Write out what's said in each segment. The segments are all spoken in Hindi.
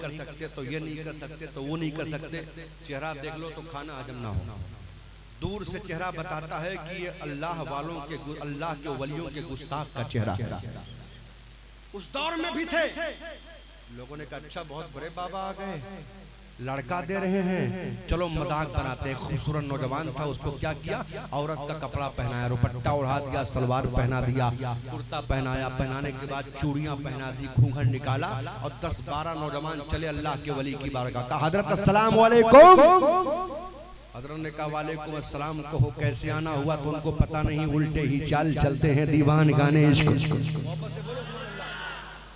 कर सकते, तो ये नहीं कर सकते, तो वो नहीं कर सकते। चेहरा देख लो तो खाना हजम ना हो। दूर से चेहरा बताता है कि ये अल्लाह वालों के, अल्लाह के वलियों के गुस्ताख का चेहरा है। उस दौर में भी थे। लोगों ने कहा अच्छा बहुत बड़े बाबा आ गए, लड़का दे रहे हैं, चलो मजाक बनाते हैं। खूबसूरत नौजवान था, उसको क्या किया, औरत का कपड़ा पहनाया, रुपट्टा उड़ा दिया, सलवार पहना दिया, कुर्ता पहनाया, पहनाने के बाद चूड़ियां पहना दी, घूंघट निकाला और 10-12 नौजवान चले अल्लाह के वली की बारगाह। कहा हजरत अस्सलाम वालेकुम। हजरत ने कहा वालेकुम अस्सलाम। कहो कैसे आना हुआ, तो उनको पता नहीं, उल्टे ही चाल चलते हैं दीवान गाने इश्क,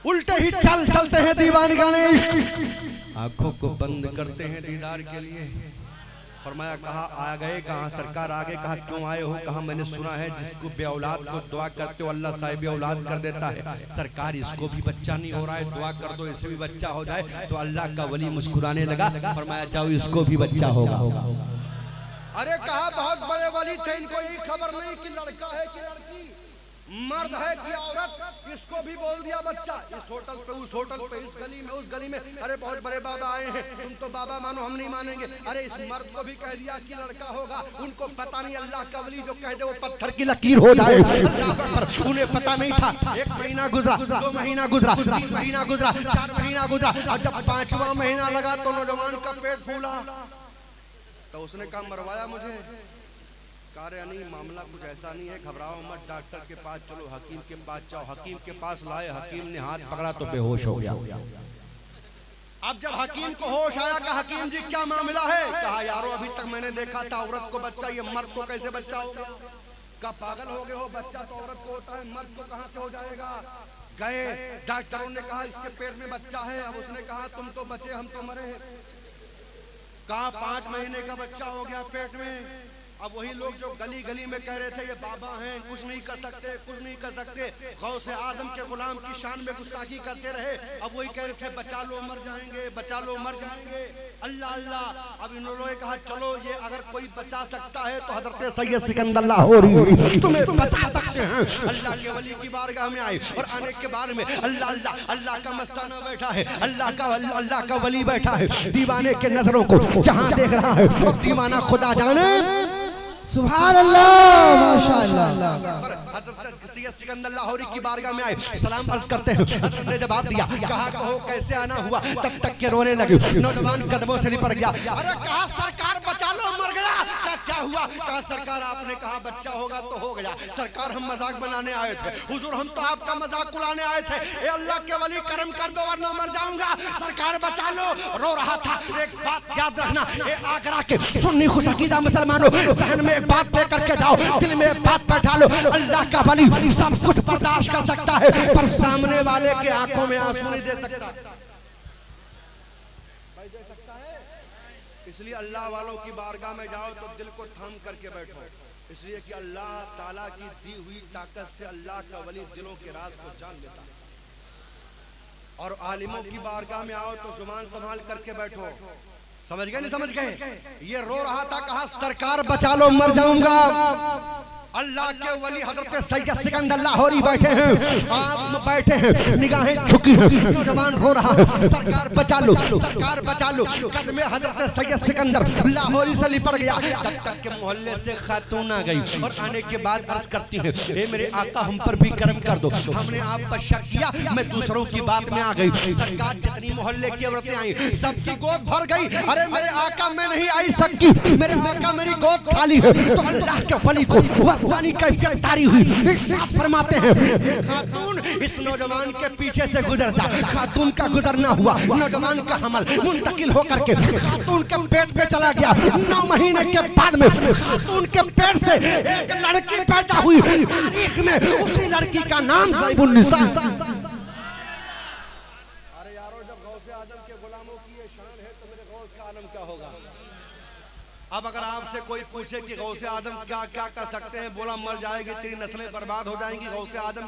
उल्टे ही चाल चलते हैं दीवान गाने इश्क। आंखों को बंद करते हैं दीदार के लिए। फरमाया कहा आ गए, कहा सरकार आ गए। कहा क्यों आए हो? कहा मैंने सुना है जिसको बे औलाद को दुआ करते हो अल्लाह साहिब औलाद कर देता है। सरकार इसको भी बच्चा नहीं हो रहा है, दुआ कर दो इसे भी बच्चा हो जाए। तो अल्लाह का वली मुस्कुराने लगा, फरमाया जाओ इसको भी बच्चा होगा। अरे कहा बहुत बड़े वली थे, इनको ये खबर नहीं कि लड़का है कि लड़की, मर्द है कि औरत, इसको भी बोल दिया बच्चा। इस होटल पे, उस होटल पे, इस गली में, उस गली में, अरे बहुत बड़े बाबा आए हैं, तुम तो बाबा मानो हम नहीं मानेंगे। अरे इस मर्द को भी कह दिया कि लड़का होगा। उनको पता नहीं अल्लाह का वली जो कह दे वो पत्थर की लकीर हो जाए। उन्हें पता नहीं था। 1 महीना गुजरा, 2 महीना गुजरा, 3 महीना गुजरा, 4 महीना गुजरा, और जब 5वां महीना लगा तो नौजवान का पेट फूला। तो उसने कहा मरवाया मुझे। कार्य नहीं, मामला कुछ ऐसा नहीं है, घबराओ मत, डॉक्टर के पास चलो, हकीम के पास जाओ। हकीम के पास लाए, हकीम ने हाथ पकड़ा तो बेहोश हो गया। अब जब हकीम को होश आया, कहा हकीम जी क्या मामला है? कहा यारो अभी तक मैंने देखा था औरत को बच्चा, ये मर्द को कैसे बच्चा होगा? कहा पागल हो गए हो, बच्चा तो औरत को होता है, मर्द को कहां से हो जाएगा? गए डॉक्टरों ने कहा इसके पेट में बच्चा है। अब उसने कहा तुम तो बचे, हम तो मरे हैं। कहा 5 महीने का बच्चा हो गया पेट में। अब वही लोग जो गली गली में कह रहे थे ये बाबा हैं, कुछ नहीं कर सकते, कुछ नहीं कर सकते, गौसे आदम के गुलाम की शान में गुस्ताखी करते रहे। अब वही कह रहे थे बचा लो मर जाएंगे, बचा लो मर जाएंगे, अल्लाह अल्लाह। अब इन लोगों ने कहा चलो ये अगर कोई बचा सकता है तो हजरत सैयद सिकंदर लाहौरी तुम्हें बचा सकते हैं। अल्लाह के वली की बारगाह में आए और आने के बाद में अल्लाह अल्लाह अल्लाह का मस्ताना बैठा है, अल्लाह का वली बैठा है। दीवाने के नजरों को जहां देख रहा है दीवाना खुदा जाने। सुभान अल्लाह, माशाअल्लाह। हज़रत सैयद सिकंदर लाहौरी की बारगाह में आए, सलाम अर्ज करते हैं। हज़रत ने जवाब दिया, कहा कहो कैसे आना हुआ? तब तक के रोने लगे। नौजवान कदमों से लिपट गया। अरे कहा सरकार बचा लो, मर गया। क्या हुआ? कहा सरकार आपने कहा बच्चा होगा तो हो गया। सरकार हम मजाक बनाने आए थे। हुजूर हम तो आपका मजाक उड़ाने आए थे। ए अल्लाह के वली करम कर दो वरना मर जाऊंगा, सरकार बचा लो। रो रहा था। एक बात याद रखना, ए आगरा के सुन्नी खुशकीदा मुसलमानों, जहन में एक बात लेकर के जाओ, दिल में एक बात बैठा लो, अल्लाह का वली सब कुछ बर्दाश्त कर सकता है पर सामने वाले के आंखों में आंसू नहीं दे सकता। दे सकता है, इसलिए अल्लाह वालों की बारगाह में जाओ तो दिल को थाम करके बैठो, इसलिए कि अल्लाह ताला की दी हुई ताकत से अल्लाह का वली दिलों के राज को जान लेता है। और आलिमों की बारगाह में आओ तो जुबान संभाल करके बैठो। समझ गए नहीं समझ गए? ये रो रहा था, कहा सरकार बचा लो मर जाऊंगा। अल्लाह के वली हजरत सैयद सिकंदर लाहौरी बैठे हैं, आप बैठे हैं, निगाहें झुकी हैं, नौजवान रो रहा है, सरकार बचा लो, सरकार बचा लो। कदम हजरत सैयद सिकंदर लाहौरी से लिपट गया। तब तक के मोहल्ले से खातून आ गई और आने के बाद अर्ज करती है, ए मेरे आका हम पर भी करम कर दो, हमने आप पर शक किया, मैं दूसरों की बात में आ गई। सरकार जितनी मोहल्ले की औरतें आई सबकी गोद भर गई। अरे मेरे आका मैं नहीं आई सकती, मेरे आका मेरी गोद खाली है। तो अल्लाह के वली को कैफियत तारी हुई। फरमाते हैं खातून इस नौजवान के पीछे से गुजर जा। खातून का गुजरना हुआ, नौजवान का हमल मुंतकिल होकर के खातून के पेट में चला गया। 9 महीने के बाद में खातून के पेट से एक लड़की पैदा हुई। तारीख में उसी लड़की का नाम ज़ैबुन्निसा। अरे यारो जब गौसे आजम के गुलामों की ये शान है तो मेरे गौस का आलम क्या होगा? अब अगर आपसे कोई पूछे कि गौसे आजम क्या क्या कर सकते हैं, बोला मर जाएगी तेरी नस्लें बर्बाद हो जाएंगी, गौसे आजम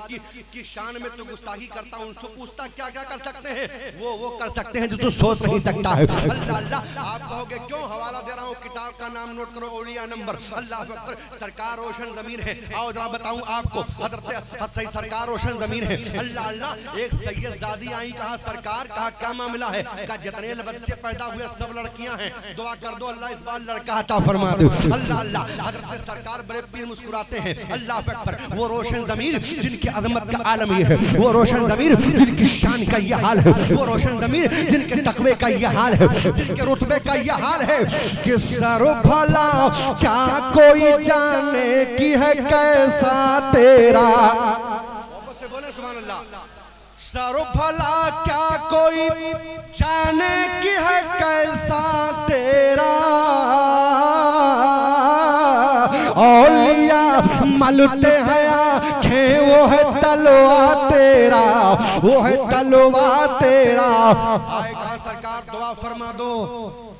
की शान में तू गुस्ताखी करता, उनसे पूछता क्या क्या कर सकते हैं, वो कर सकते हैं जो तू सोच नहीं सकता है। अल्लाह अल्लाह। आप कहोगे क्यों, हवाला दे रहा हूँ, किताब का नाम नोट करो, औलिया नंबर। अल्लाह अकबर। सरकार रोशन जमीन है। आओ जरा बताऊं आपको, हजरत सही सरकार रोशन जमीन है। अल्लाह अल्लाह। एक सैयद जादी आई, कहा सरकार, कहा क्या मामला है, कहा जितने बच्चे पैदा हुए सब लड़कियां हैं, दुआ कर दो अल्लाह इस बार लड़का अता फरमा दो। अल्लाह अल्लाह। हजरत सरकार बड़े पीर मुस्कुराते हैं। अल्लाह अकबर। वो रोशन ज़मीर जिनकी अजमत का आलम ये है, वो रोशन ज़मीर जिनकी शान का ये हाल है, वो रोशन ज़मीर जिनके तकवे का ये हाल है, जिनके रुतबे का ये हाल है कि सरो भला क्या कोई जाने की है कैसा तेरा। वापस से बोले सुभान अल्लाह। सरो भला क्या कोई जाने की है कैसा तेरा, औलिया मलते हैं आँखें वो है तलवा तेरा, वो है तलवा तेरा। आए कहा सरकार दुआ फरमा दो,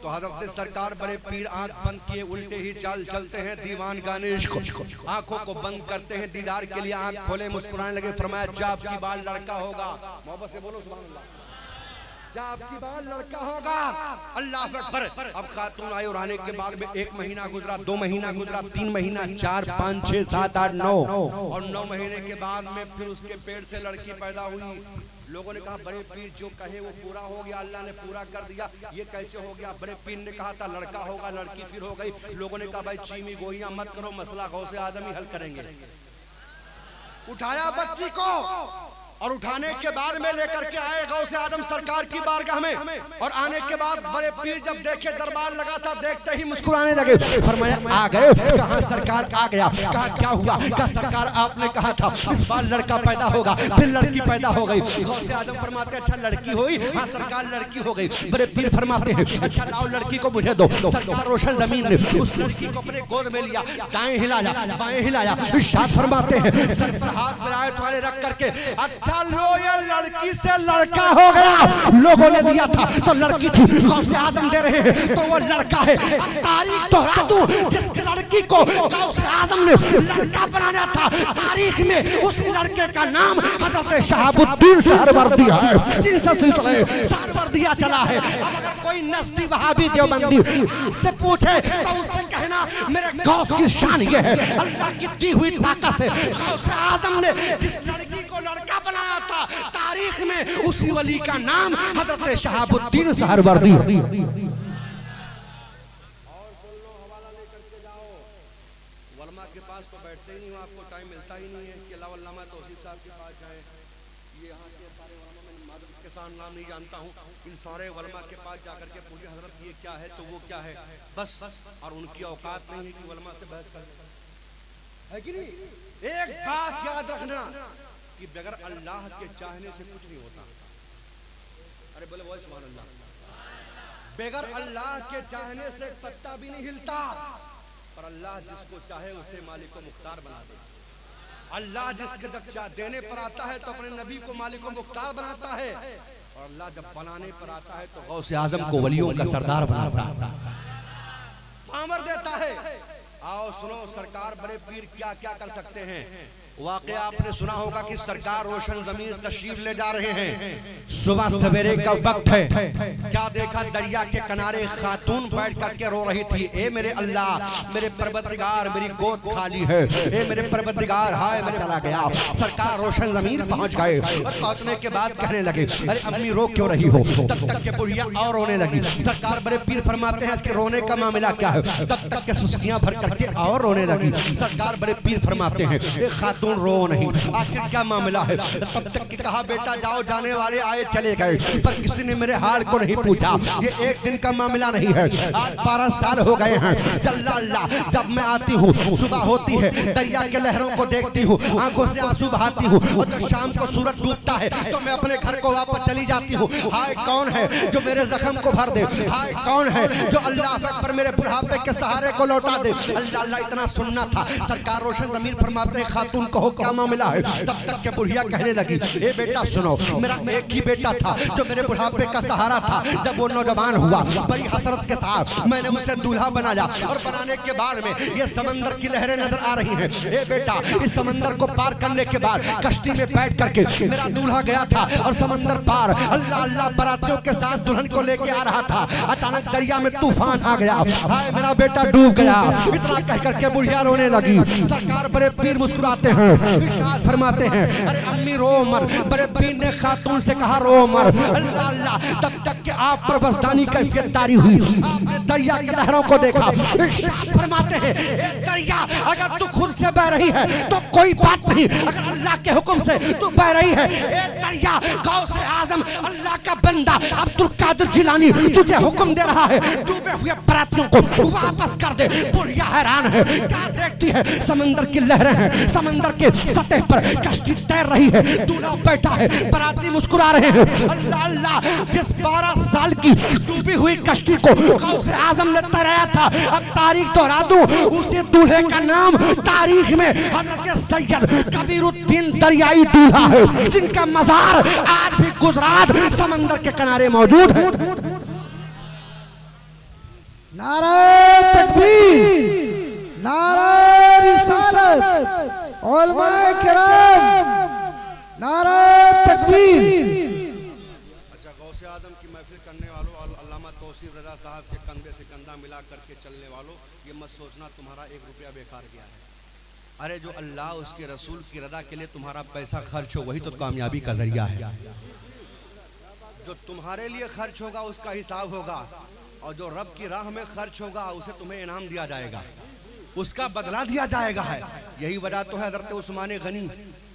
तो हजरत सरकार बड़े पीर आंख बंद किए उल्टे ही चाल चलते हैं, दीवान गाने आंखों को बंद करते हैं, दीदार के लिए आंख खोले, मुस्कुराने लगे, फरमाया जा आपकी बाल लड़का होगा। मोहब्बत से बोलो सुभान अल्लाह। जा आपकी बाल लड़का होगा। अल्लाह अकबर। अब खातून आई और आने के बाद में 1 महीना गुजरा, 2 महीना गुजरा, 3 महीना, 4, 5, 6, 7, 8, 9 और 9 महीने के बाद में फिर उसके पेट से लड़की पैदा हुई। लोगों ने कहा बड़े पीर जो कहे वो पूरा हो गया, अल्लाह ने पूरा कर दिया, ये कैसे हो गया। बड़े पीर ने कहा था लड़का होगा, लड़की फिर हो गई। लोगों ने कहा भाई चीमी गोइयां मत करो, मसला गौसे आजम ही हल करेंगे। उठाया बच्ची को और उठाने के बाद में लेकर के आए गौसे आजम सरकार की बारगाह में, और आने के बाद बड़े पीर जब देखे दरबार लगा था, देखते ही मुस्कुराने लगे। फरमाया आ गए। कहा सरकार आ गया। कहा क्या हुआ। कहा सरकार आपने कहा था इस बार लड़का पैदा होगा, फिर लड़की पैदा हो गई। गौसे आजम फरमाते अच्छा लड़की हुई। हाँ सरकार लड़की हो गई। बड़े पीर फरमाते हैं अच्छा लाओ लड़की को मुझे दो। सरकार रोशन जमीन ने उस लड़की को अपने गोद में लिया, दाएं हिलाया बाएं हिलाया, इरशाद फरमाते हैं सर पर हाथ मिलाए वाले रख करके अच्छा लो ये लड़की से लड़का हो गया। लोगों ने दिया था तो लड़की थी, गौसे आजम दे रहे हैं तो वो लड़का है। अब तारीख दोहरा दूं, जिस लड़की को गौसे आजम ने लड़का बनाना था, तारीख में उसी लड़के का नाम हजरत शहाबुद्दीन सहरवर्दी है, जिनसे सिलसिले सहरवर्दिया चला है। अब अगर कोई नस्बी वहाबी देवबंदी से पूछे तो उससे कहना मेरे गौस की शान ये है, अल्लाह की दी हुई ताकत से गौसे आजम ने जिस लड़की को लड़का बनाया था, तारीख में उसी वली का नाम हजरत शहाबुद्दीन सहरवर्दी। और सुन लो हवाला लेकर के जाओ, वलमा के पास तो बैठते ही नहीं हो, आपको टाइम मिलता ही नहीं है कि अल्लामा तौसीफ साहब के पास जाए। ये यहाँ के सारे वलमा, मैं मादर के साथ नाम नहीं जानता हूँ, इन सारे वलमा के पास जाकर के पूछे हजरत ये क्या है तो वो क्या है, बस। और उनकी औकात नहीं है कि वलमा से बहस कर, है कि नहीं। एक बात याद रखना कि बगैर अल्लाह के चाहने से कुछ नहीं होता। अरे बोले बोल सुभान अल्लाह। बगैर अल्लाह के चाहने से पत्ता भी नहीं हिलता, पर अल्लाह जिसको चाहे उसे मालिक को मुख्तार बना दे। अल्लाह जिसके जब देने पर आता है तो अपने नबी को मालिक को मुख्तार बनाता है, और अल्लाह जब बनाने पर आता है तो गौसे आजम को वलियों का सरदार बनाता है, पावर देता है। आओ सुनो सरकार बड़े पीर क्या क्या कर सकते हैं। वाकया आपने सुना होगा कि सरकार रोशन जमीन तशरीफ ले जा रहे हैं, सुबह सवेरे का वक्त है। क्या देखा, दरिया के किनारे खातून बैठ करके रो रही थी, ए मेरे अल्लाह मेरे परवरदिगार मेरी गोद खाली है, ए मेरे परवरदिगार हाय मेरे चला गया। सरकार रोशन जमीन पहुंच गए और पहुंचने के बाद कहने लगे अरे अम्मी रो क्यों रही हो। तब तक के बुढ़िया और रोने लगी। सरकार बड़े पीर फरमाते हैं कि रोने का मामला क्या है। तब तक के सुस्तियां भर करके और रोने लगी। सरकार बड़े पीर फरमाते हैं खातून रो नहीं, आखिर क्या मामला है। तब तक कि कहा बेटा जाओ, जाने वाले आए चले गए, पर किसी ने मेरे हाल को नहीं पूछा। ये एक दिन का मामला नहीं है, आज 12 साल हो गए हैं। जल्ला जब मैं आती हूँ सुबह होती है, दरिया के लहरों को देखती हूँ, आंखों से आंसू बहाती हूँ, और जब शाम को सूरज डूबता है तो मैं अपने घर को वापस चली जाती हूँ। हाय कौन है जो मेरे जख्म को भर दे, हाय कौन है जो अल्लाह पर मेरे बुढ़ापे के सहारे को लौटा दे। अल्लाह इतना सुनना था। सरकार रोशन जमीन फरमाते हैं खातून कहो क्या मामला है। तब तक के बुढ़िया कहने लगी, ए बेटा सुनो, मेरा एक ही बेटा था जो मेरे बुढ़ापे का सहारा था। जब वो नौजवान हुआ बड़ी हसरत के साथ मैंने उसे दूल्हा बनाया और बनाने के बाद में ये समंदर की लहरें नजर आ रही हैं। ए बेटा, इस समंदर को पार करने के बाद कश्ती में बैठ करके मेरा दूल्हा गया था और समंदर पार अल्लाह अल्लाह बारातियों के साथ दुल्हन को लेके आ रहा था। अचानक दरिया में तूफान आ गया, हाय मेरा बेटा डूब गया। इतना कह करके बुढ़िया रोने लगी। सरकार बड़े पीर मुस्कुराते हैं, इरशाद फरमाते हैं, अरे अम्मी रो मर। बड़े पीर ने खातून से कहा रो मर। अल्लाह अल्लाह, तब तक के आप पर बसदानी कैफियत तारी हुई। आपने दरिया के लहरों को देखा। इरशाद फरमाते हैं, ए दरिया अगर तू खुद से बह रही है तो कोई बात नहीं, अगर अल्लाह के हुक्म से तू बह रही है, ए दरिया गौसे आजम अल्लाह का बंदा अब्दुल कादिर जिलानी तुझे हुक्म दे रहा है, डूबे हुए बरातियों को वापस कर दे। बुढ़िया हैरान है, क्या देखती है? समंदर की लहरें हैं, समंदर के सतह पर कश्ती तैर रही है, दूल्हा बैठा है, बराती मुस्कुरा रहे हैं। अल्लाह अल्लाह, जिस 12 साल की डूबी हुई कश्ती को गौसे आजम ने तैराया था, अब तारीख दोहरा दूं, उसी दूल्हे का नाम तारीख में हजरत सैयद कबीरुद्दीन दरियाई दूल्हा है, जिनका मजार आज भी गुजरात समंदर के किनारे मौजूद है। नारे तकबीर, नारे रिसालत, उलमाए किराम, नारे तकबीर। अच्छा, गौसे आजम की महफिल करने वालों, अल्लामा तौसीफ रजा साहब के कंधे से कंधा मिला करके चलने वालों, ये मत सोचना तुम्हारा 1 रुपया बेकार गया है। अरे जो अल्लाह उसके रसूल की रजा के लिए तुम्हारा पैसा खर्च हो, वही तो कामयाबी का जरिया है। जो तुम्हारे लिए खर्च होगा उसका हिसाब होगा, और जो रब की राह में खर्च होगा उसे तुम्हें इनाम दिया जाएगा, उसका बदला दिया जाएगा है। यही वजह तो है हजरत उस्मान गनी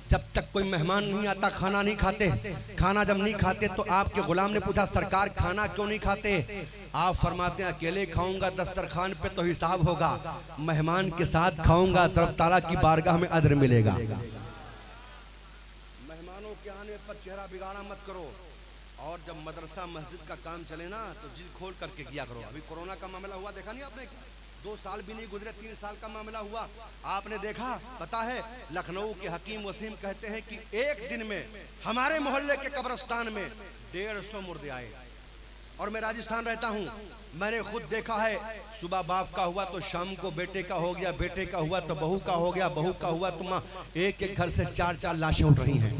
जब तक कोई मेहमान नहीं आता खाना नहीं खाते। खाना जब नहीं खाते तो आपके गुलाम ने पूछा, सरकार खाना क्यों नहीं खाते? आप फरमाते हैं, अकेले खाऊंगा दस्तरखान पे तो हिसाब होगा, मेहमान के साथ खाऊंगा तो रब ताला की बारगाह में अजर मिलेगा। मेहमानों के आने पर चेहरा बिगाड़ा मत करो, और जब मदरसा मस्जिद का काम चले ना तो दिल खोल करके किया करो। अभी कोरोना का मामला हुआ, देखा नहीं आपने? 2 साल भी नहीं गुजरे, 3 साल का मामला हुआ, आपने देखा? पता है लखनऊ के हकीम वसीम कहते हैं कि एक दिन में हमारे मोहल्ले के कब्रिस्तान में 150 मुर्दे आए। और मैं राजस्थान रहता हूँ, मैंने खुद देखा है, सुबह बाप का हुआ तो शाम को बेटे का हो गया, बेटे का हुआ तो बहू का हो गया, बहू का हुआ तो माँ, एक एक घर से 4-4 लाशें उठ रही हैं।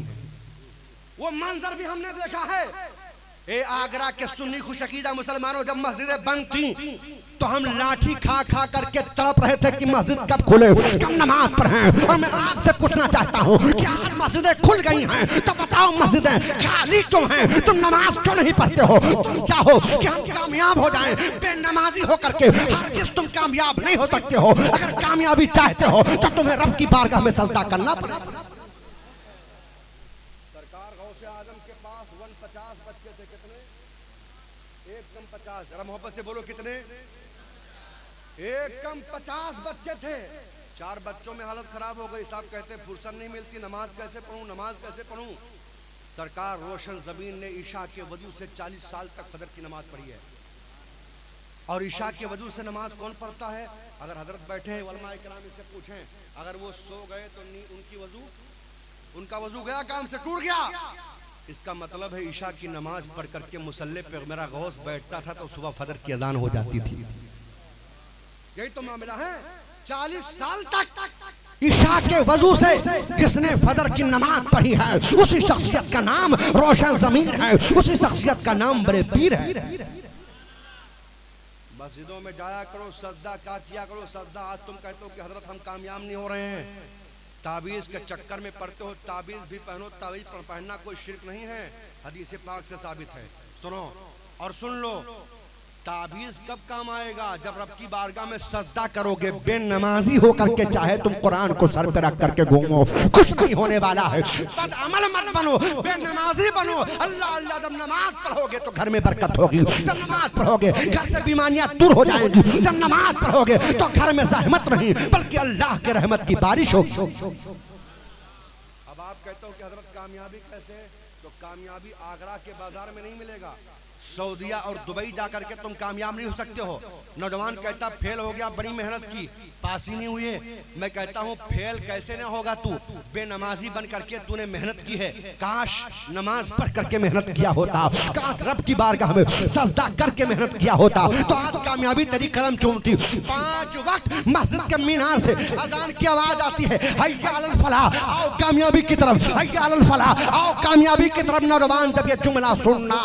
वो मंजर भी हमने देखा है। ए आगरा के सुन्नी खुशकीदा मुसलमानों, जब मस्जिदें बंद थी तो हम लाठी खा खा करके तड़प रहे थे कि मस्जिद कब खुले, कब नमाज पढ़ें। और मैं आपसे पूछना चाहता हूँ कि आज मस्जिदें खुल गई हैं तो बताओ मस्जिदें खाली क्यों हैं? तुम नमाज क्यों नहीं पढ़ते हो? तुम चाहो कि हम कामयाब हो जाएं, बेनमाजी हो करके हरगिज़ तुम कामयाब नहीं हो सकते हो। अगर कामयाबी चाहते हो तो तुम्हें रब की बारगाह में सजदा करना पड़ेगा। जरा मोहब्बत से बोलो, कितने? 1 कम 50 बच्चे थे। 4 बच्चों में हालत खराब हो गई। साहब कहते फुर्सत नहीं मिलती, नमाज कैसे पढ़ूं, नमाज कैसे पढ़ूं? सरकार रोशन जमीन ने ईशा के वजू से 40 साल तक फजर की नमाज पढ़ी है। और ईशा के वजू से नमाज कौन पढ़ता है? अगर हजरत बैठे हैं उलमाए किराम से पूछें, अगर वो सो गए तो उनका वजू गया, काम से टूट गया। इसका मतलब है ईशा की नमाज पढ़ करके मुसल्ले पे मेरा गौस बैठता था तो सुबह फजर की अजान हो जाती थी। यही तो मामला है। 40 साल तक ईशा के वजू से जिसने फजर की नमाज पढ़ी है, उसी शख्सियत का नाम रोशन ज़मीर है, उसी शख्सियत का नाम बड़े पीर है। मस्जिदों में जाया करो, सजदा क्या किया करो, सजदा। आज तुम कहते हो कि हजरत हम कामयाब नहीं हो रहे हैं, ताबीज़ के चक्कर में पड़ते हो। ताबीज़ भी पहनो, ताबीज़ पहनना कोई शिर्क नहीं है, हदीस पाक से साबित है। सुनो और सुन लो, ताबीज़ कब काम आएगा? जब रब की बारगाह में सजदा करोगे। बेनमाजी होकर के चाहे तुम कुरान को सर पे रख करके घूमो, कुछ नहीं होने वाला है। बदअमल मत बनो, बेनमाजी बनो। अल्लाह अल्लाह, जब नमाज पढ़ोगे तो घर में बरकत होगी। जब नमाज पढ़ोगे घर से बीमारियां दूर हो जाएंगी। जब नमाज पढ़ोगे तो घर में ज़हमत नहीं बल्कि अल्लाह के रहमत की बारिश होगी। अब आप कहते हो कि हजरत कामयाबी कैसे? तो कामयाबी आगरा के बाजार में नहीं मिलेगा। सऊदीया और दुबई जाकर के तुम कामयाब नहीं हो सकते हो। नौजवान कहता फेल हो गया, बड़ी मेहनत की, पास ही नहीं हुए। मैं कहता हूँ फेल कैसे ना होगा, तू बेनमाजी बन करके तूने मेहनत की है। काश नमाज पढ़ करके मेहनत किया होता, काश रब की बारगाह में सजदा करके मेहनत किया होता, तो आज कामयाबी तेरी कदम चूमती। 5 वक्त मस्जिद के मीनार से अजान की आवाज आती है, हय्या अलल फलाह, आओ कामयाबी की तरफ, हय्या अलल फलाह, आओ कामयाबी की तरफ। नौजवान जब ये जुमला सुनना,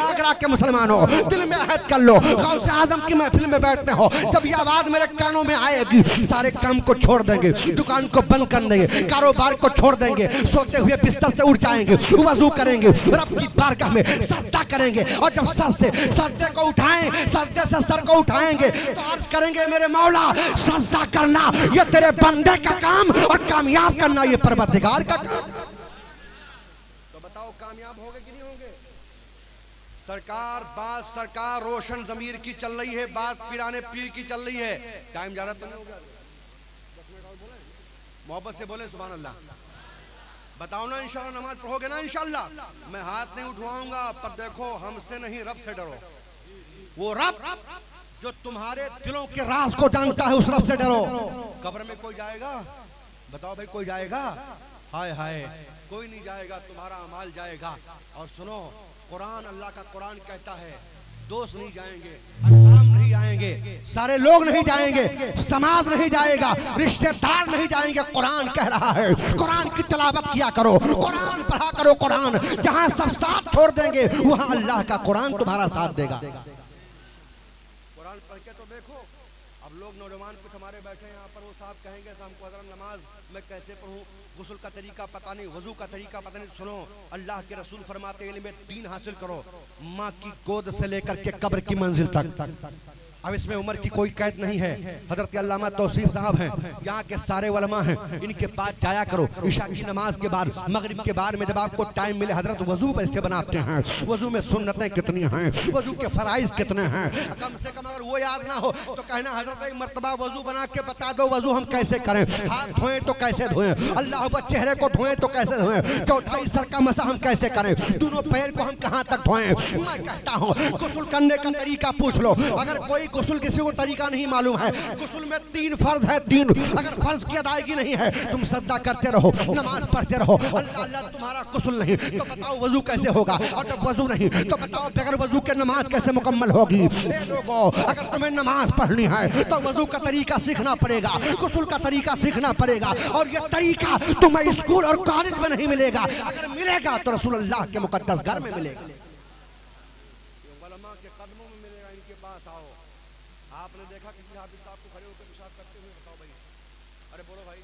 आगरा के मुसलमानों दिल में अहद कर लो, गौसे आजम की महफिल में बैठते हो, जब ये आवाज मेरे कानों में आएगी, सारे काम को छोड़ देंगे, दुकान को बंद कर देंगे, कारोबार को छोड़ देंगे, सोते हुए बिस्तर से उठ जाएंगे, वजू करेंगे, रब की बारगाह में सजदा करेंगे। और जब सर से सजदे को उठाएं, सजदे से सर को उठाएंगे तो अर्ज करेंगे, मेरे मौला सजदा करना ये तेरे बंदे का काम और कामयाब करना ये परवरदिगार का काम। तो बताओ कामयाब होंगे कि नहीं होंगे? सरकार रोशन जमीर की चल रही है, बात पिराने पीर की चल रही है। टाइम जा रहा तो नहीं हो गया? मोहब्बत से बोले सुभान अल्लाह। बताओ ना इंशाल्लाह नमाज पढ़ोगे ना इंशाल्लाह? मैं हाथ नहीं उठवाऊंगा, पर देखो हमसे नहीं रब से डरो। वो रब जो तुम्हारे दिलों के राज को जानता है, उस रब से डरो। कब्र में कोई जाएगा? बताओ भाई, कोई जाएगा? हाय हाय, कोई नहीं जाएगा, तुम्हारा अमाल जाएगा। और सुनो, कुरान, अल्लाह का कुरान कहता है, दोस्त नहीं जाएंगे, अहकाम नहीं आएंगे, सारे लोग नहीं जाएंगे, समाज नहीं जाएगा, रिश्तेदार नहीं जाएंगे। कुरान कह रहा है, कुरान की तिलावत किया करो, कुरान पढ़ा करो। कुरान जहां सब साथ छोड़ देंगे, वहां अल्लाह का कुरान तुम्हारा साथ देगा। कुरान पढ़ के तो देखो। अब लोग नौजवान कुछ हमारे बैठे हैं यहाँ पर, वो साहब कहेंगे हमको हज़रत नमाज मैं कैसे पढ़ूं, गुस्ल का तरीका पता नहीं, वजू का तरीका पता नहीं। सुनो, अल्लाह के रसूल फरमाते हैं, इल्म दीन हासिल करो, माँ की गोद से लेकर के कब्र की मंजिल तक। अब इसमें उम्र की कोई कैद नहीं है। हजरत अल्लामा तौसीफ साहब हैं, यहाँ के सारे उलमा हैं, इनके पास जाया करो। इशा की नमाज के बाद, मगरिब के बाद में जब आपको टाइम मिले, हजरत वजू कैसे बनाते हैं, वजू में सुन्नतें कितनी हैं, वजू के फराइज कितने हैं, कम से कम अगर वो याद ना हो तो कहना हजरत एक मरतबा वजू बना के बता दो, वजू हम कैसे करें, हाथ धोएं तो कैसे धोएं, अल्लाह पर चेहरे को धोएं तो कैसे धोएं, चौथाई सर का मसा हम कैसे करें, दोनों पैर को हम कहाँ तक धोएं। मैं कहता हूँ गुस्ल करने का तरीका पूछ लो। अगर कोई गुस्ल किसी को तरीका नहीं मालूम है, गुस्ल में 3 फर्ज है, 3। अगर फर्ज की अदायगी नहीं है, तुम सजदा करते रहो, नमाज पढ़ते रहो, अल्लाह अल्लाह तुम्हारा गुस्ल नहीं तो बताओ वजू कैसे होगा, और जब वजू नहीं तो बताओ बगैर वजू के नमाज कैसे मुकम्मल होगी। लोगों, अगर तुम्हें नमाज पढ़नी है तो वजू का तरीका सीखना पड़ेगा, गुस्ल का तरीका सीखना पड़ेगा, और यह तरीका तुम्हें स्कूल और कॉलेज में नहीं मिलेगा। अगर मिलेगा तो रसूल अल्लाह के मुकद्दस घर में मिलेगा, उलमा के कदमों में मिलेगा। इनके पास आओ। आपने देखा किसी हाफिज साहब को खड़े होकर पेशाब करते हुए? बताओ भाई, अरे बोलो भाई,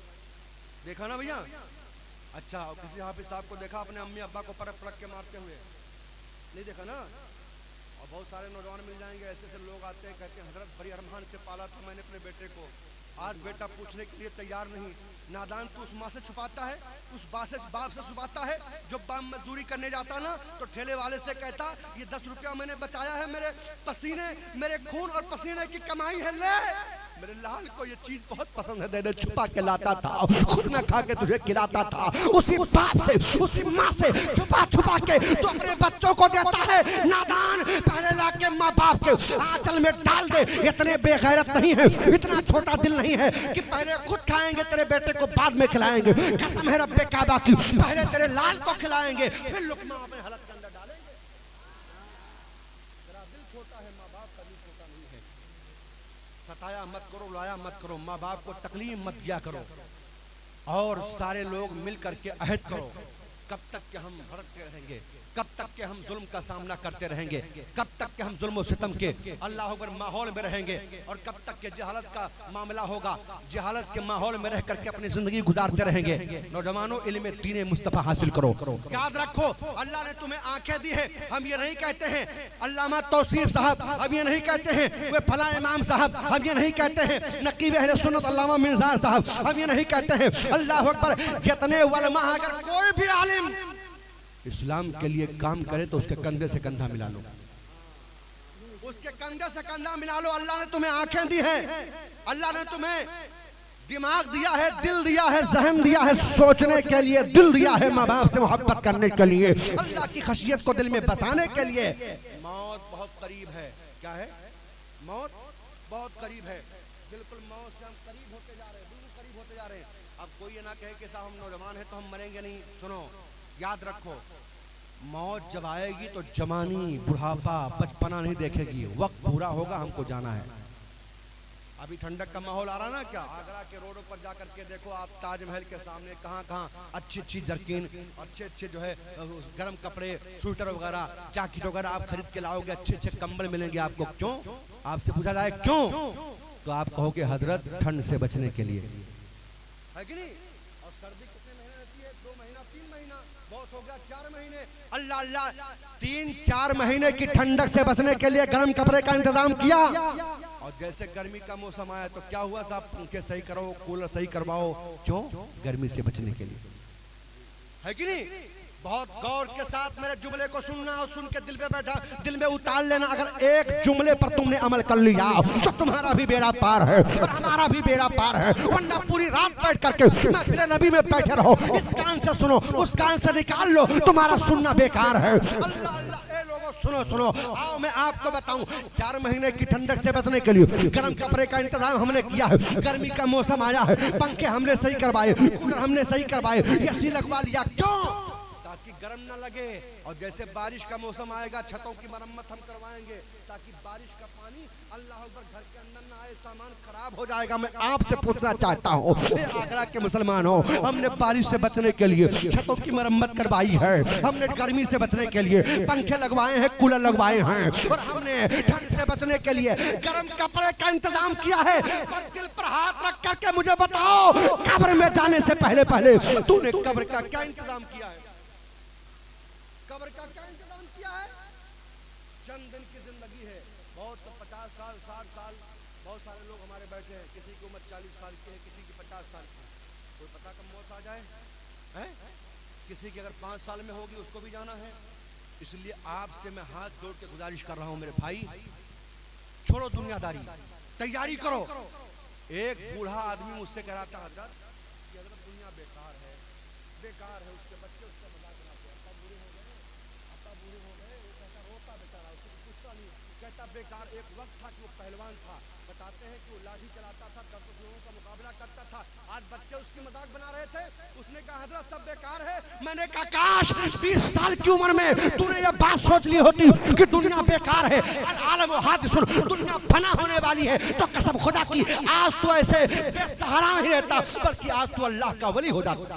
देखा ना भैया? अच्छा, किसी हाफिज साहब को देखा अपने अम्मी अब्बा को परख परख के मारते हुए? नहीं देखा ना? और बहुत सारे नौजवान मिल जाएंगे, ऐसे ऐसे लोग आते हैं, कहते हैं हजरत बड़ी अरमान से पाला था मैंने अपने बेटे को, आज बेटा पूछने के लिए तैयार नहीं। नादान तू उस माँ से छुपाता है, उस बाप से छुपाता है। जो बाप मजदूरी करने जाता ना तो ठेले वाले से कहता, ये 10 रुपया मैंने बचाया है, मेरे पसीने, मेरे खून और पसीने की कमाई है, ले। मेरे लाल को ये चीज बहुत पसंद है, दे दे। छुपा के लाता था, खुद में खा के तुझे खिलाता था। उसी बाप से, उसी माँ से छुपा छुपा के तो अपने बच्चों को देता है। नादान, पहले लाके माँ बाप के आंचल में डाल दे। इतने बेगैरत नहीं है, इतना छोटा दिल नहीं है कि पहले खुद खाएंगे, तेरे बेटे को बाद में खिलाएंगे। कसम है रब्बे काबा की, पहले तेरे लाल को खिलाएंगे, फिर लुकमा अपने हलक के अंदर डालेंगे। तेरा दिल छोटा है, माँ बाप का दिल छोटा नहीं है। सताया मत करो, लाया मत करो, माँ बाप को तकलीफ मत दिया करो, और सारे लोग मिल करके अहद करो। कब तक के हम भड़कते रहेंगे, कब तक के हम जुल्म का सामना करते रहेंगे, कब तक के हम जुल्म और सितम के अल्लाह अकबर माहौल में रहेंगे, और कब तक के जहालत का मामला होगा, जहालत के माहौल में रह करके अपनी जिंदगी गुजारते रहेंगे। नौजवानों, इल्म दीन मुस्तफा हासिल करो। याद रखो, अल्लाह ने तुम्हें आंखें दी है। हम ये नहीं कहते हैं अल्लामा तौसीफ साहब, हम ये नहीं कहते हैं वे फला इमाम साहब, हम ये नहीं कहते हैं नकीब अहले सुन्नत अल्लामा मिर्ज़ा साहब, हम ये नहीं कहते हैं। अल्लाह अकबर, जितने उलमा, अगर कोई भी आलिम इस्लाम के लिए काम करे तो उसके कंधे से कंधा मिला लो, उसके कंधे से कंधा मिला लो। अल्लाह ने तुम्हें आंखें दी हैं, अल्लाह ने तुम्हें दिमाग दिया है, दिल दिया है, जहन दिया है सोचने के लिए, दिल दिया है माँ बाप से मोहब्बत करने के लिए, अल्लाह की खशियत को दिल में बसाने के लिए। मौत बहुत करीब है। क्या है? मौत बहुत करीब है। बिल्कुल मौत से हम करीब होते जा रहे हैं, बिल्कुल करीब होते जा रहे हैं। अब कोई ये ना कहे कि साहब हम नौजवान हैं तो हम मरेंगे नहीं। सुनो, याद रखो, मौत जब आएगी तो जवानी, बुढ़ापा, बचपना नहीं देखेगी। वक्त पूरा होगा, हमको जाना है। अभी ठंडक का माहौल आ रहा ना, क्या आगरा के रोडों पर जाकर के देखो आप, ताजमहल के सामने कहाँ कहाँ अच्छी अच्छी जर्किन, अच्छे अच्छे जो है गर्म कपड़े, स्वेटर वगैरह, जैकेट वगैरह आप खरीद के लाओगे, अच्छे अच्छे कंबल मिलेंगे आपको। क्यों? आपसे पूछा जाए क्यों, तो आप कहोगे हजरत ठंड से बचने के लिए, है कि नहीं? और सर्दी कितने महीने रहती है? 2 महीना, 3 महीना, बहुत हो गया 4 महीने। अल्लाह अल्लाह, 3-4 महीने की ठंडक से बचने के लिए गर्म कपड़े का इंतजाम किया। और जैसे गर्मी का मौसम आया तो क्या हुआ साहब, पंखे सही करो, कूलर सही करवाओ। क्यों? गर्मी से बचने के लिए, है कि नहीं? बहुत गौर के साथ मेरे जुमले को सुनना और सुन के दिल पे बैठा, दिल में उतार लेना। अगर एक जुमले पर तुमने अमल कर लिया तो तुम्हारा भी बेड़ा पार है और हमारा भी बेड़ा पार है। वरना पूरी रात बैठ करके महफिल नबी में बैठे रहो, इस कान से सुनो, उस कान से निकाल लो, तुम्हारा सुनना बेकार है। अल्लाह अल्लाह, ए लोगों सुनो सुनो, आओ मैं आपको बताऊं, 4 महीने की ठंडक से बचने के लिए गर्म कपड़े का इंतजाम हमने किया है। गर्मी का मौसम आया है, पंखे हमने सही करवाए, कूलर हमने सही करवाए, एसी लगवा लिया। क्यों? ताकि गर्म ना लगे। और जैसे बारिश का मौसम आएगा, छतों की मरम्मत हम करवाएंगे ताकि बारिश का पानी अल्लाह अकबर घर के अंदर ना आए, सामान खराब हो जाएगा। मैं आपसे पूछना चाहता हूँ, आगरा के मुसलमानों, हमने बारिश से बचने के लिए छतों की मरम्मत करवाई है, हमने गर्मी से बचने के लिए पंखे लगवाए हैं, कूलर लगवाए हैं, और हमने ठंड से बचने के लिए गर्म कपड़े का इंतजाम किया है। और दिल पर हाथ रख करके मुझे बताओ, कब्र में जाने से पहले पहले तूने कब्र का क्या इंतजाम किया है? कब्र का क्या इंतजाम किया है? चंद दिन की जिंदगी है, बहुत तो 50 साल, 60 साल, बहुत सारे लोग हमारे बैठे हैं, किसी की उम्र 40 साल की है, किसी की 50 साल की। कोई पता कब मौत आ जाए है? किसी की अगर 5 साल में होगी उसको भी जाना है। इसलिए आपसे मैं हाथ जोड़ के गुजारिश कर रहा हूं मेरे भाई, छोड़ो दुनियादारी, तैयारी करो। एक बूढ़ा आदमी मुझसे कह रहा था, हजरत दुनिया बेकार है, बेकार है। उसके बच्चे उसका मजाक बनाते हैं, अब बूढ़े हो गए, वो कहता रोता बेचारा, उसको पूछता नहीं, कहता बेकार। एक वक्त था कि वो पहलवान था, बताते हैं कि वो लाठी चलाता था, 10 लोगों का मुकाबला करता था। आज बच्चे उसकी मजाक बना रहे थे, उसने कहा हजरत सब बेकार है। मैंने कहा काश 20 साल की उम्र में तूने ये बात सोच ली होती कि दुनिया बेकार है, आलम हाथ सुन, दुनिया फना होने वाली है, तो कसम खुदा की आज तो ऐसे बेसहारा नहीं रहता, बल्कि आज तो अल्लाह का वली हो जाता।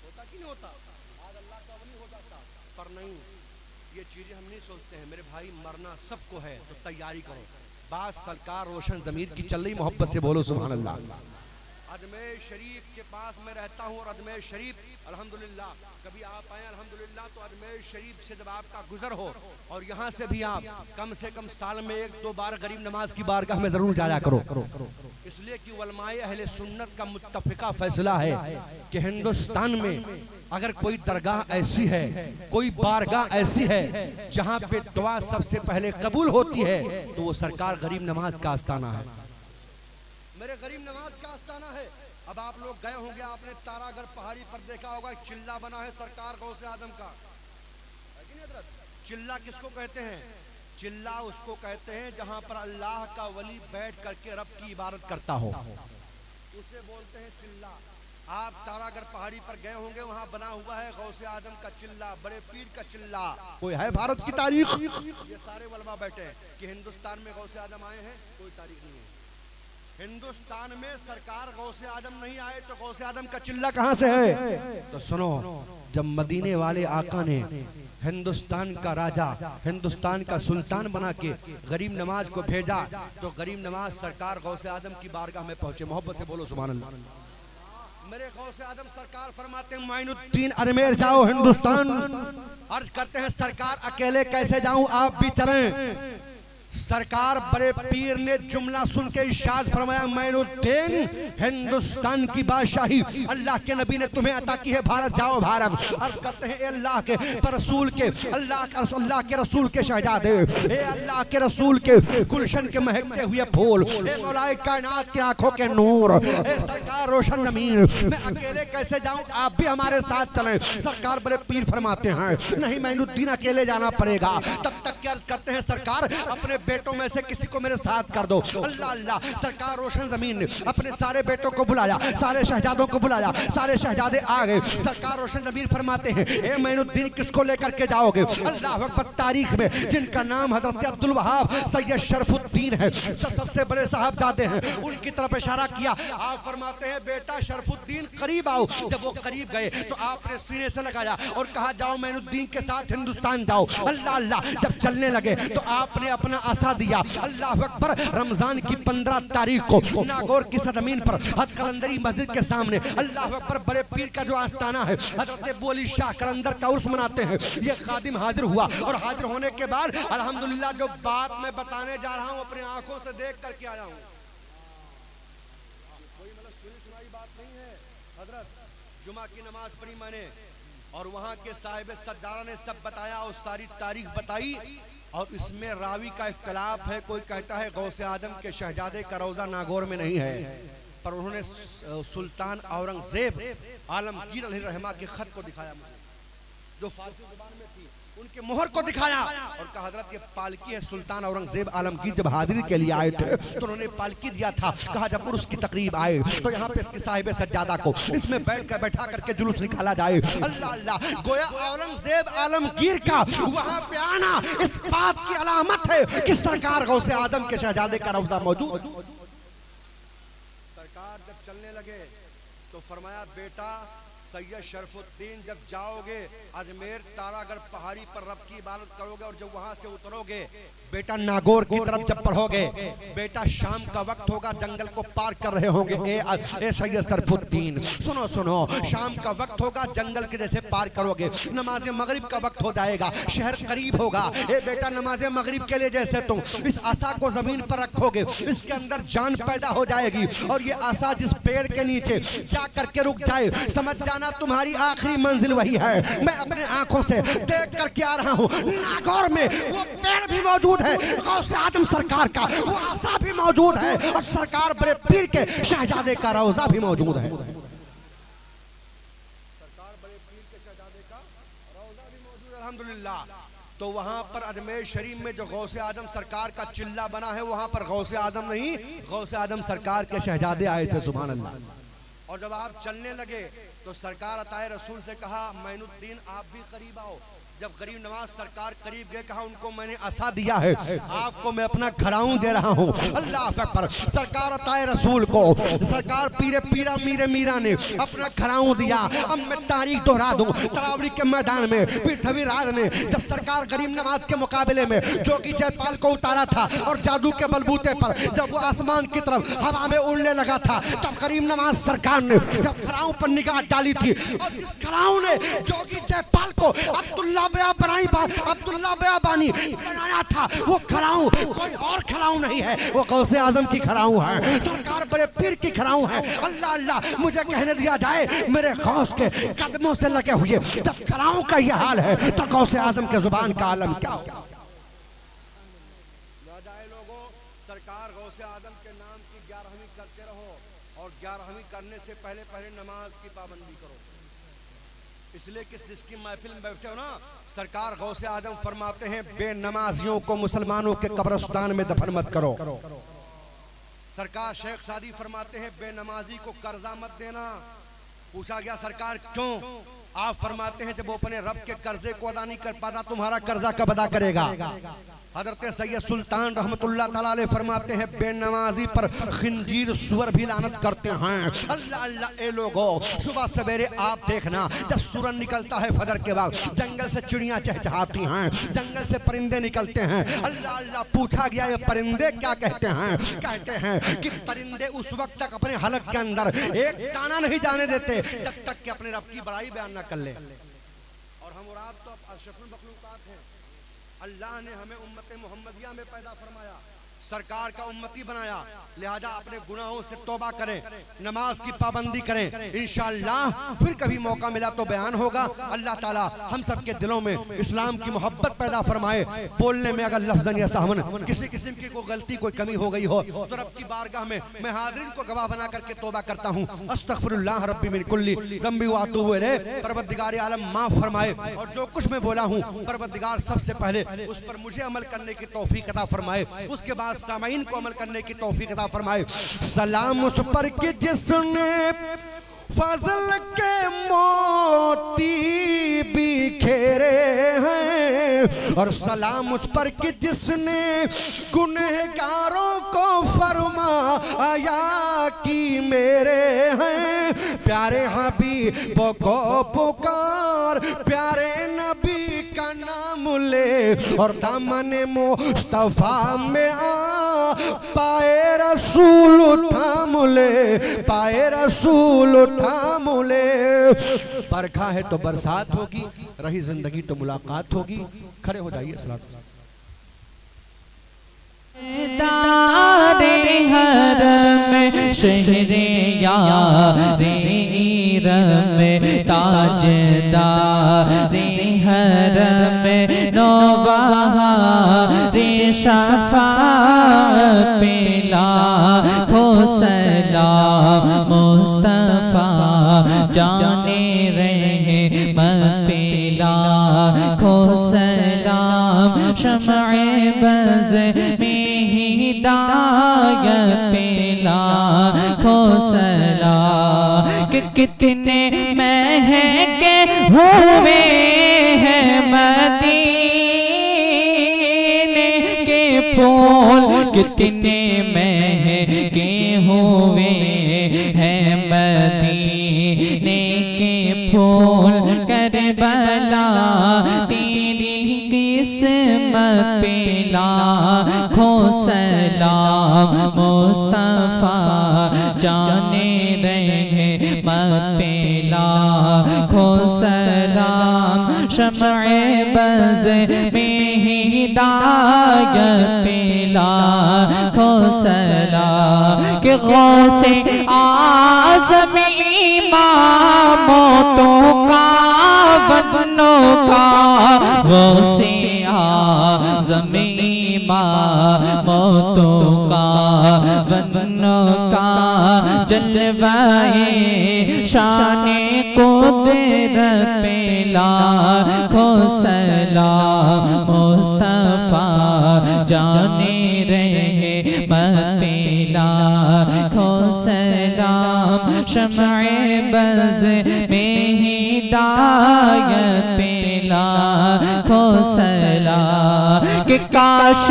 होता कि नहीं होता? आज अल्लाह का वली हो जाता। पर नहीं, ये चीजें हम नहीं सोचते हैं मेरे भाई। मरना सबको है तो तैयारी करो। बात सरकार रोशन जमीर की चल रही, मोहब्बत से बोलो सुभान अल्लाह। अजमेर शरीफ के पास मैं रहता हूँ और अजमेर शरीफ अल्हम्दुलिल्लाह, कभी आप आए अल्हम्दुलिल्लाह तो अजमेर शरीफ से जब आपका गुजर हो और यहाँ से भी आप कम से कम साल में 1-2 बार गरीब नमाज की बारगाह में जरूर जाया करो। इसलिए कि उलमाए अहले सुन्नत का मुत्तफिका फैसला है कि हिंदुस्तान में अगर कोई दरगाह ऐसी है, कोई बारगाह ऐसी है जहाँ पे दुआ सबसे पहले कबूल होती है, तो वो सरकार गरीब नमाज का आस्ताना है। मेरे गरीब नवाज का आस्ताना है। अब आप लोग गए होंगे, आपने तारागढ़ पहाड़ी पर देखा होगा, एक चिल्ला बना है सरकार गौसे आदम का, है कि नहीं हजरत? चिल्ला किसको कहते हैं? चिल्ला उसको कहते हैं जहां पर अल्लाह का वली बैठ करके रब की इबादत करता हो, उसे बोलते हैं चिल्ला। आप तारागढ़ पहाड़ी पर गए होंगे, वहां बना हुआ है गौसे आदम का चिल्ला, बड़े पीर का चिल्ला। कोई है भारत की तारीख? ये सारे वलमा बैठे हैं कि हिंदुस्तान में गौसे आदम आए हैं, कोई तारीख नहीं है। हिंदुस्तान में सरकार गौसे आदम नहीं आए तो गौसे आदम का चिल्ला कहां से है? तो सुनो, जब मदीने वाले आका ने हिंदुस्तान का राजा, हिंदुस्तान का सुल्तान बना के गरीब नवाज को भेजा, तो गरीब नवाज सरकार गौसे आदम की बारगाह में पहुंचे। मोहब्बत से बोलो सुभान अल्लाह। मेरे गौसे आदम सरकार फरमाते हैं माइनुद्दीन अजमेर जाओ हिंदुस्तान। अर्ज करते हैं सरकार अकेले कैसे जाऊं, आप भी चलें। सरकार बड़े पीर ने जुमला सुन के इरशाद फरमाया, मैनुद्दीन हिंदुस्तान की बादशाही अल्लाह के नबी ने तुम्हें अता की है, भारत जाओ भारत। अर्ज करते हैं अल्लाह के रसूल के अल्लाह के रसूल के शहजादे, अल्लाह के रसूल के गुलशन के महकते हुए फूल, मौलाए कायनात की आंखों के नूर, सरकार रोशन जमीन, मैं अकेले कैसे जाऊं, आप भी हमारे साथ चलें। सरकार बड़े पीर फरमाते हैं, नहीं मैनुद्दीन अकेले जाना पड़ेगा। तब तक क्या अर्ज करते हैं, सरकार अपने बेटों में से किसी को मेरे साथ कर दो। अल्लाह अल्लाह, सरकार रोशन जमीन ने अपने सारे बेटों को बुलाया, सारे शहजादों को बुलाया, सारे शहजादे आ गए। सरकार रोशन जमीन फरमाते हैं, ए मैनुद्दीन किसको लेकर के जाओगे? अल्लाह अकबर, तारीख में जिनका नाम हजरत अब्दुल वहाब सैयद शरफुद्दीन है, तो सबसे बड़े साहबजादे हैं, उनकी तरफ इशारा किया। आप फरमाते हैं, बेटा शरफुद्दीन करीब आओ। जब वो करीब गए तो आपने सीने से लगाया और कहा, जाओ मैनुद्दीन के साथ हिंदुस्तान जाओ। अल्लाह अल्लाह, जब चलने लगे तो आपने अपना आसा दिया। अल्लाह अकबर, रमजान की 15 तारीख को नागौर की सरजमीन पर हद कलंदरी मस्जिद के सामने अल्लाह अकबर बड़े पीर का जो आस्थाना है हजरत बोली शाह कलंदर का उर्स मनाते हैं। ये खादिम हाजिर हुआ और हाजिर होने के बाद अल्हम्दुलिल्लाह जो बात मैं बताने जा रहा हूँ अपनी आंखों से देख करके आया हूँ। कोई मतलब सुनी सुनाई बात नहीं है। हजरत जुमा की नमाज पढ़ी मैंने और वहाँ के साहिब सज्जादा ने सब बताया और सारी तारीख बताई, और इसमें रावी का इख्तलाफ है। कोई कहता है गौसे आजम के शहजादे का रौजा नागौर में नहीं है, पर उन्होंने सुल्तान औरंगजेब आलमगीर अलैहिर्रहमा के खत को दिखाया मुझे, जो फारसी जुबान में थी, उनके मोहर को दिखाया और कहा, हजरत ये पालकी है। सुल्तान औरंगजेब आलमगीर जब हाजिरी के लिए आए थे तो उन्होंने पालकी दिया था। कहा जब उर्स की तकरीब आए तो यहाँ पे साहिब सज्जादा को इसमें बैठा करके जुलूस निकाला जाए। अल्लाह अल्लाह, गोया औरंगजेब आलमगीर का वहाँ पे आना इस बात की अलामत है कि सरकार गौसे आदम के शहजादे का रौजा मौजूद। सरकार जब चलने लगे तो फरमाया, बेटा सैयद शरफुद्दीन जब जाओगे अजमेर तारागढ़ पहाड़ी पर रब की इबादत करोगे और जब वहां से उतरोगे बेटा नागौर की तरफ जब बढ़ोगे, बेटा शाम का वक्त होगा, जंगल को पार कर रहे होंगे। ए सैयद शरफुद्दीन सुनो सुनो, शाम का वक्त होगा, जंगल के जैसे पार करोगे, नमाज मगरिब का वक्त हो जाएगा, शहर करीब होगा। ए बेटा नमाज मगरिब के लिए जैसे तुम इस आसा को जमीन पर रखोगे, इसके अंदर जान पैदा हो जाएगी और ये आसा जिस पेड़ के नीचे जा करके रुक जाए, समझ जाना तुम्हारी आखिरी मंजिल वही है। मैं अपने आंखों से देख करके आ रहा हूँ, नागौर में वो पेड़ भी मौजूद है, गौसे आदम सरकार का वो आसा भी मौजूद है और सरकार बड़े पीर के शहजादे का रौजा भी मौजूद है। सरकार बड़े पीर के शहजादे का रौजा भी मौजूद है, अल्हम्दुलिल्लाह। तो वहां पर अजमेर शरीफ में जो गौसे आदम सरकार का चिल्ला बना है, वहां पर गौसे आदम नहीं, गौसे आदम सरकार के शहजादे आए थे, सुभान अल्लाह। और जब आप चलने लगे तो सरकार अताए रसूल से कहा, मैनुद्दीन आप भी करीब आओ। जब गरीब नवाज सरकार करीब गए, कहा उनको मैंने आसा दिया है, आपको मैं अपना घड़ाऊं दे रहा हूं। अल्लाह अकबर, सरकार अताए रसूल को सरकार पीरे पीरा मीरे मीरा ने अपना घड़ाऊं दिया। अब मैं तारीख दोहरा दूं, तरावड़ी के मैदान में पीठवी राज ने जब सरकार गरीब नवाज के मुकाबले में जोगी जयपाल को उतारा था और जादू के बलबूते पर जब वो आसमान की तरफ हवा में उड़ने लगा था, तब गरीब नवाज सरकार ने जब घड़ाऊं पर निगाह डाली थी और जिस घड़ाऊं ने जोगी जयपाल को अब्दुल्ला बयाबानी बनाया था, वो खड़ाऊं कोई और खड़ाऊं नहीं है, वो गौसे आजम की खड़ाऊं है, सरकार बड़े पीर की खड़ाऊं है। अल्लाह अल्लाह, मुझे कहने दिया जाए मेरे गौस के कदमों से लगे हुए जब खड़ाऊं का ये हाल है तो गौसे आजम के जुबान का आलम क्या होगा। लोगों, सरकार गौसे आजम के नाम की 11वीं करते रहो और 11वीं करने से पहले पहले नमाज की पाबंदी करो। इसलिए कि जिसकी महफिल में बैठे हो ना, सरकार गौसे आजम फरमाते हैं, बेनमाजियों को मुसलमानों के कब्रिस्तान में दफन मत करो। सरकार शेख सादी फरमाते हैं, बेनमाजी को कर्जा मत देना। पूछा गया सरकार क्यों? आप फरमाते हैं, जब वो अपने रब के कर्जे को अदा नहीं कर पाता, तुम्हारा कर्जा कब अदा करेगा। हजरत सैयद सुल्तान रहमतुल्लाह तआला अलैह फरमाते हैं, बेनमाजी पर खिंजीर सुअर भी लानत करते हैं। अल्लाह अल्लाह, ए लोगों, सुबह सवेरे आप देखना, जब सूरज निकलता है फजर के बाद, जंगल से चिड़ियां चहचहाती हैं, जंगल से परिंदे निकलते हैं। अल्लाह अल्लाह, पूछा गया ये परिंदे क्या कहते हैं? कहते हैं कि परिंदे उस वक्त तक अपने हलक के अंदर एक दाना नहीं जाने देते जब तक कि अपने रब की बड़ाई बयान न कर ले। और हम और आप तो अशरफुल मखलूकात हैं, अल्लाह ने हमें उम्मत मोहम्मदिया में पैदा फरमाया, सरकार का उम्मती बनाया, लिहाजा अपने गुनाहों से तौबा करें, नमाज की पाबंदी करें। इंशाअल्लाह फिर कभी मौका मिला तो बयान होगा। अल्लाह ताला हम सब के दिलों में इस्लाम की मोहब्बत पैदा फरमाए। बोलने में अगर लफ्ज़न या सहवन किसी किस्म की कोई गलती कोई कमी हो गई हो तो रब की बारगाह में मैं हाज़रीन को गवाह बना करके तौबा करता हूँ। अस्तगफिरुल्लाह रब्बी मिन कुल्ली ज़ंबी व अतूबु इलैह। परवरदिगार आलम माफ़ फरमाए और जो कुछ मैं बोला हूँ परवरदिगार सबसे पहले उस पर मुझे अमल करने की तौफीक अता फरमाए, उसके बाद सामाईन को अमल करने की तौफीक अता फरमाए। सलाम उस पर कि जिसने फजल के मोती बिखेरे हैं, और सलाम उस पर कि जिसने गुनहगारों को फरमाया कि मेरे हैं। प्यारे हबीब को पुकार, प्यारे नबी का नाम ले और दामन मुस्तफा में आ पाए रसूल थाम ले, पाए रसूल थाम ले। बरखा है तो बरसात होगी, रही जिंदगी तो मुलाकात होगी। खड़े हो जाइए। सलात दारे हरम शहरे यारे रम ताजदारे हरम नौबहारे शफाअत पेला हो सलाम मुस्तफा जाने रहे मत पेला खो सलाम शमए बज़ में हिदायत पेला खो सलाम। कि कितने महके हुए हैं मदीने के फूल, कितने महके हुए हैं मदीने के फूल। करबला तेरी किस्मत पेला खो सलाम मुस्तफा जाने रहे मत पेला खो सलाम। शमए बज़ में हिदायत पेला खो सलाम। कि गौसे आज़म इमामों तो का बनों का, गौसे आज़म इमामों तो का बनों का। जलवाए शाने कुदरत पेला खो सलाम मुस्तफा जाने रहे मत पेला खो सलाम। शमए बज़ में हिदायत पेला खो सलाम। कि काश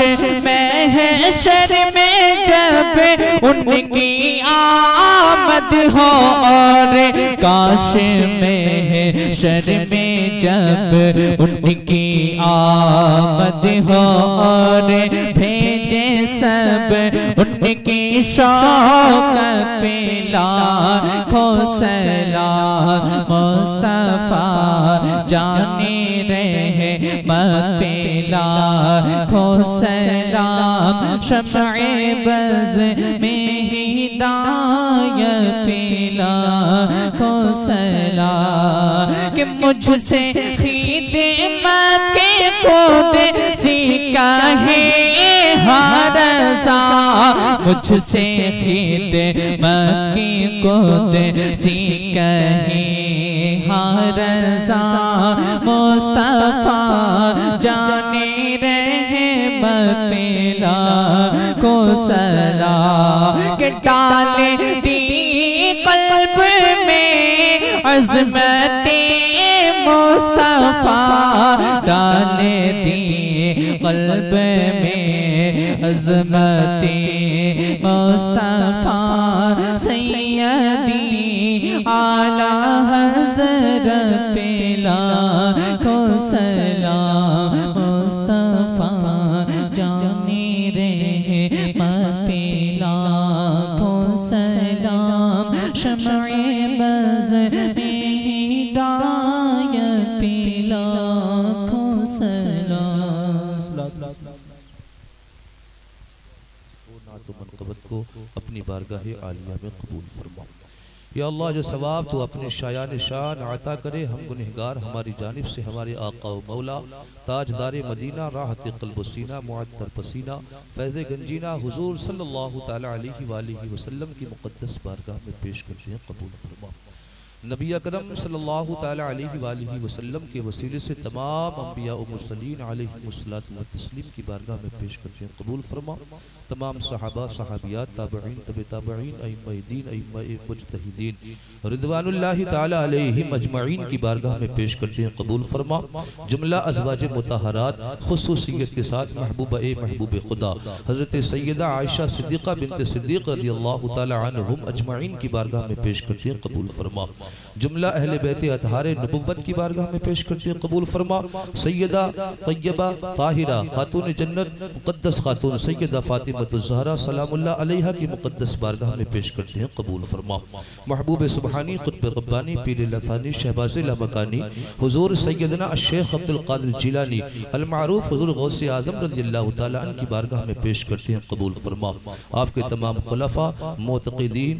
महशर में जब उनकी आमद हो, और काश महशर में जब उनकी आमद हो, और भेजे सब उनकी शौकत पेला खो सलाम मुस्तफा जाने रहे मत पेला खो सलाम। शमए बज़ में हिदायत पेला खो सलाम। कि मुझसे खिदमत के खुद सीखा है हर सा, मुझसे खिदमत की खुद सीखा है हर सा। मुस्तफा जाने रहे मत पेला खो सलाम। कि डाले दी क़ल्ब में अज़मते मुस्तफा, डाले दी क़ल्ब में अज़मते मुस्तफा। सैयदी आला हज़रत पेला खो सलाम मुस्तफा जाने रहे मत पेला खो सलाम। शमए बज़ में हिदायत पेला खो सलाम। नात व मनक़बत को अपनी बारगाह आलिया में कबूल फरमा। या अल्लाह जो सवाब तो अपने शायान शान अता करे, हम गुनहगार हमारी जानिब से हमारे आका व मौला ताजदार मदीना राहत क़ल्ब सीना मुअत्तर पसीना फैज़ गंजीना हुजूर सल्लल्लाहु तआला अलैहि वसल्लम की मुक़द्दस बारगाह में पेश करते हैं, कबूल फरमा। नबी अकरम सल्लल्लाहु तआला अलैहि वसल्लम के वसीले से तमाम अंबिया व मुरसलीन अलैहिमुस्सलातु व तस्लीम की बारगाह में पेश करते हैं, कबूल फरमा। तमाम सहाबा सहाबियात ताबईन तबे ताबईन अइम्मा दीन अइम्मा मुज्तहिदीन रिदवानुल्लाहि तआला अलैहिम अजमईन की बारगाह में पेश करते हैं, कबूल फरमा। जुमला अज़वाज मुतहरात खुसूसियत के साथ महबूब खुदा हज़रत सैयदा आयशा सिद्दीक़ा बिन्त सिद्दीक़ रज़ियल्लाहु तआला अन्हुम अजमईन की बारगाह में पेश करते हैं, कबूल फरमा। जुमला अहले बैत अतहारे नबुव्वत की बारगाह में पेश करते हैं, कबूल फरमा। सैयदा तय्यबा ताहिरा खातून जन्नत मुक़द्दस खातून सैयदा फातिमतुज़ ज़हरा सलामुल्लाह अलैहा की मुक़द्दस बारगाह में पेश करते हैं, कबूल फरमा। महबूब सुबहानी क़ुत्ब रब्बानी पीर लथानी शहबाज़ लामकानी हुज़ूर सैयदना शेख अब्दुल कादिर जिलानी अल मारूफ हुज़ूर गौसे आज़म रज़ियल्लाहु तआला अन्हु की बारगाह में पेश करते हैं, कबूल फरमा। आपके तमाम खुलफ़ा मुतक़िदीन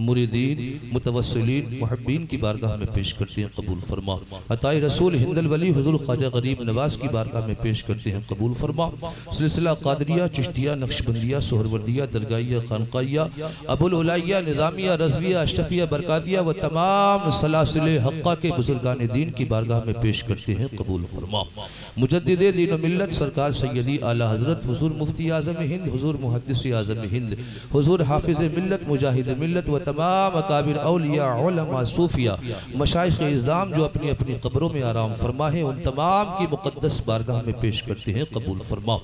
मुरीदीन मुतवस्सिलीन मुहब्बीन की बारगाह में पेश करते हैं, कबूल फरमा। अताई रसूल हिंदल वली हुज़ूर ख्वाजा गरीब नवाज की बारगाह में पेश करते हैं, कबूल फरमा। सिलसिला कादरिया चिश्तिया नक्शबंदिया सोहरवर्दिया दरगाहिया खानकाहिया अबुल उलाइया निज़ामिया रज़विया अशरफिया बरकातिया व तमाम सलासिल हक़्क़ा के बुजुर्गान दीन की बारगाह में पेश करते हैं, कबूल फरमा। मुजद्दिद दीन व मिल्लत सरकार सैयदी आला हज़रत हुज़ूर मुफ्ती आज़म हिंद हुज़ूर मुहद्दिस आज़म हिंद हुज़ूर हाफिज़ मिल्लत मुजाहिद मिल्लत व तमाम अकाबिर औलिया उलमा सूफिया मशाइख़ इज़्ज़ाम जो अपनी अपनी कब्रों में आराम फरमा है, उन तमाम की मुक़द्दस बारगाह में पेश करते हैं, कबूल फरमा।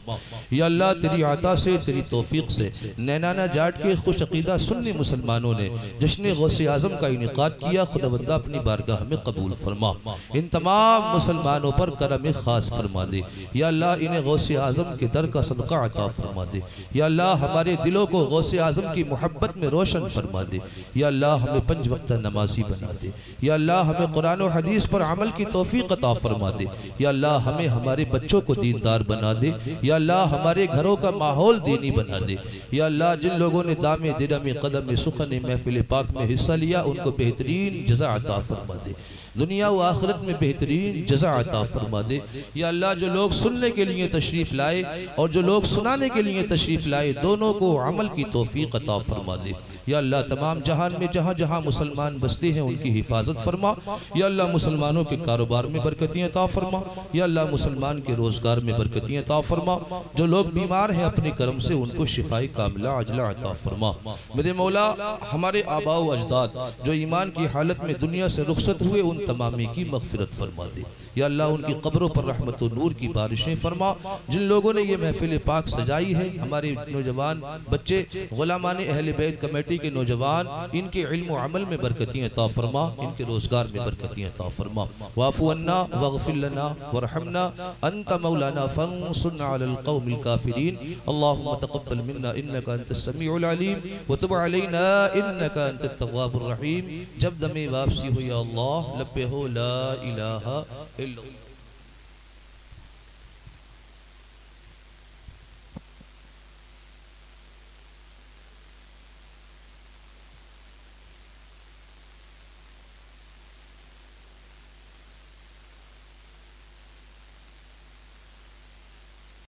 या अल्लाह तेरी आता से तेरी तौफीक से नैनाना जाट के खुश अक़ीदा सुन्नी मुसलमानों ने जश्न गौसे आज़म का इनेकाद किया, खुदावंदा अपनी बारगाह में कबूल फरमा। इन तमाम मुसलमानों पर करम ख़ास फरमा दे। या अल्लाह इन्हें गौसे आज़म के दर का सदका अता फरमा दे। या अल्लाह हमारे दिलों को गौसे आज़म की मोहब्बत में रोशन फरमा दे। या अल्लाह हमें 5 वक्त नमाजी बना दे। या अल्लाह हमें कुरान और हदीस पर अमल की तौफीक अता फरमा दे। या अल्लाह हमें हमारे बच्चों को दीनदार बना दे। या अल्लाह हमारे घरों का माहौल दीनी बना दे। या अल्लाह जिन लोगों ने दामे दिरमे कदम सुखन महफिल पाक में हिस्सा लिया, उनको बेहतरीन जज़ा अता फरमा दे, दुनिया व आखिरत में बेहतरीन जज़ा अता फरमा दे। या अल्लाह जो लोग सुनने के लिए तशरीफ़ लाए और जो लोग सुनाने के लिए तशरीफ़ लाए, दोनों को अमल की तौफीक अता फरमा दे। या अल्लाह तमाम जहान में जहाँ जहाँ मुसलमान बसते हैं उनकी हिफाजत फरमा। या अल्लाह मुसलमानों के कारोबार में बरकतियाँ अता फरमा। या अल्लाह मुसलमान के रोज़गार में बरकतियाँ अता फरमा। जो लोग बीमार हैं अपने करम से उनको शिफाई कामिला अजला अता फरमा। मेरे मौला हमारे आबा व अजदाद जो ईमान की हालत में दुनिया से रुखसत हुए, उन तमामी की मग़फ़िरत फरमा दे। या अल्लाह उनकी कब्रों पर रहमत व नूर की बारिशें फरमा। जिन लोगों ने ये महफिल पाक सजाई है, हमारे नौजवान बच्चे गुलामान अहले बैत कमेटी के नौजवान, इनके इल्म व अमल में बरकतियाँ अता फरमा, इनके रोज़गार में बरकतियाँ अता फरमा। वाफ़ु अन्ना वग़फ़िर लना वरहमना अंत मौलाना फंसुरना अलल क़ौमिल काफ़िरीन। अल्लाहुम्मा तक़ब्बल मिन्ना इन्नका अंतस समीउल अलीम व तुब अलैना इन्नका अंतत तव्वाबुर रहीम। जब दमे वापसी हो या अल्लाह लब्बे हो ला इलाहा इल्लल्लाह।